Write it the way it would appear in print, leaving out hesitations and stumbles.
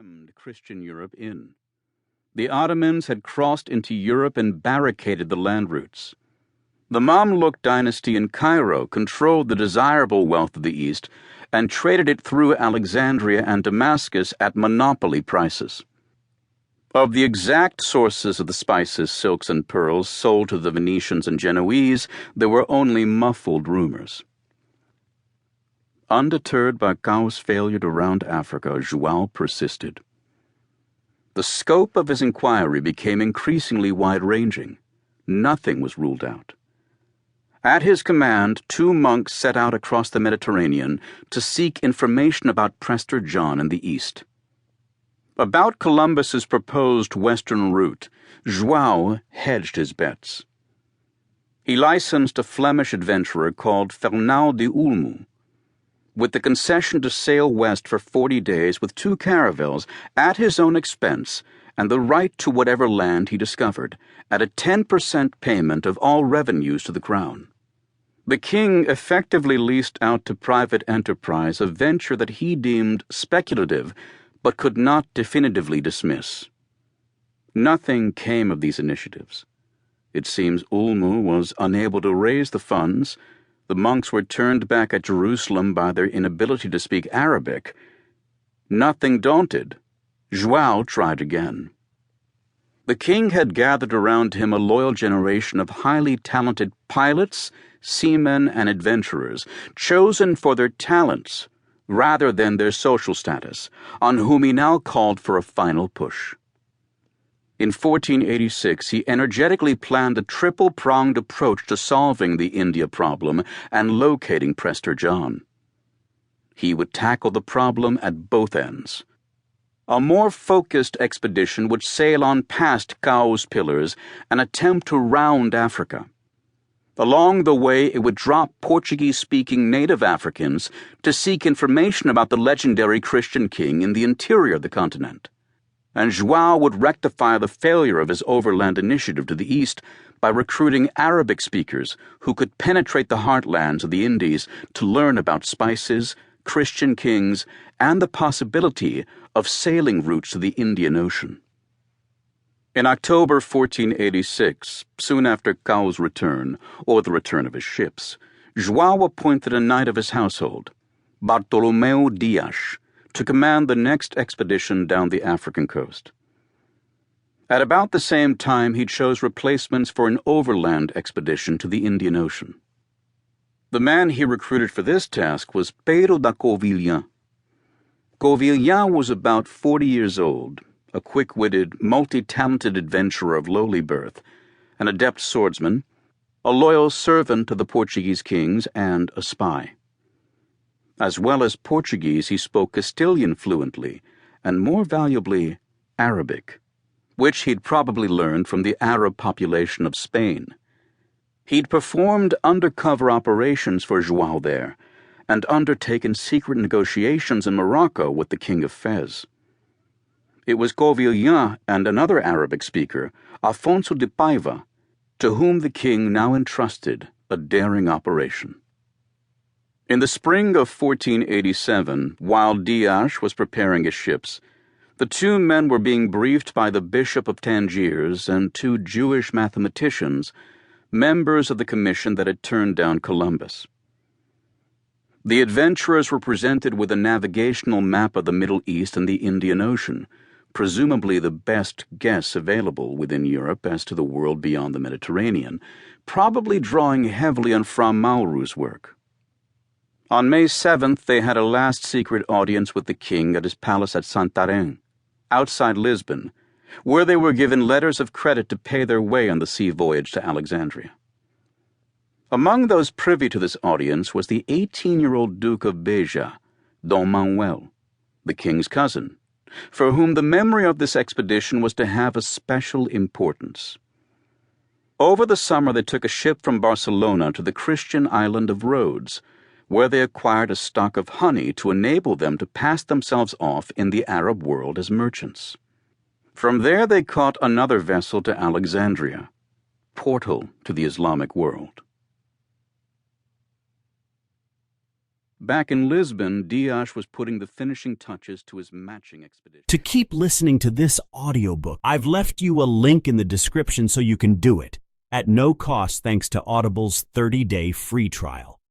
hemmed Christian Europe in. The Ottomans had crossed into Europe and barricaded the land routes. The Mamluk dynasty in Cairo controlled the desirable wealth of the East and traded it through Alexandria and Damascus at monopoly prices. Of the exact sources of the spices, silks, and pearls sold to the Venetians and Genoese, there were only muffled rumors. Undeterred by Cao's failure to round Africa, João persisted. The scope of his inquiry became increasingly wide-ranging. Nothing was ruled out. At his command, 2 monks set out across the Mediterranean to seek information about Prester John in the East. About Columbus's proposed western route, João hedged his bets. He licensed a Flemish adventurer called Fernão de Olmo, with the concession to sail west for 40 days with 2 caravels at his own expense and the right to whatever land he discovered, at a 10% payment of all revenues to the crown. The king effectively leased out to private enterprise a venture that he deemed speculative but could not definitively dismiss. Nothing came of these initiatives. It seems Olmo was unable to raise the funds. The monks were turned back at Jerusalem by their inability to speak Arabic. Nothing daunted, João tried again. The king had gathered around him a loyal generation of highly talented pilots, seamen, and adventurers, chosen for their talents rather than their social status, on whom he now called for a final push. In 1486, he energetically planned a triple-pronged approach to solving the India problem and locating Prester John. He would tackle the problem at both ends. A more focused expedition would sail on past Cao's pillars and attempt to round Africa. Along the way, it would drop Portuguese-speaking native Africans to seek information about the legendary Christian king in the interior of the continent. And João would rectify the failure of his overland initiative to the east by recruiting Arabic speakers who could penetrate the heartlands of the Indies to learn about spices, Christian kings, and the possibility of sailing routes to the Indian Ocean. In October 1486, soon after Cao's return, or the return of his ships, João appointed a knight of his household, Bartolomeu Dias, to command the next expedition down the African coast. At about the same time, he chose replacements for an overland expedition to the Indian Ocean. The man he recruited for this task was Pedro da Covilhã. Covilhã was about 40 years old, a quick-witted, multi-talented adventurer of lowly birth, an adept swordsman, a loyal servant to the Portuguese kings, and a spy. As well as Portuguese, he spoke Castilian fluently, and more valuably, Arabic, which he'd probably learned from the Arab population of Spain. He'd performed undercover operations for João there, and undertaken secret negotiations in Morocco with the King of Fez. It was Covilhã and another Arabic speaker, Afonso de Paiva, to whom the king now entrusted a daring operation. In the spring of 1487, while Dias was preparing his ships, the 2 men were being briefed by the Bishop of Tangiers and 2 Jewish mathematicians, members of the commission that had turned down Columbus. The adventurers were presented with a navigational map of the Middle East and the Indian Ocean, presumably the best guess available within Europe as to the world beyond the Mediterranean, probably drawing heavily on Fra Mauru's work. On May 7th, they had a last secret audience with the king at his palace at Santarém, outside Lisbon, where they were given letters of credit to pay their way on the sea voyage to Alexandria. Among those privy to this audience was the 18-year-old Duke of Beja, Dom Manuel, the king's cousin, for whom the memory of this expedition was to have a special importance. Over the summer they took a ship from Barcelona to the Christian island of Rhodes, where they acquired a stock of honey to enable them to pass themselves off in the Arab world as merchants. From there they caught another vessel to Alexandria, portal to the Islamic world. Back in Lisbon, Dias was putting the finishing touches to his matching expedition. To keep listening to this audiobook, I've left you a link in the description so you can do it, at no cost thanks to Audible's 30-day free trial.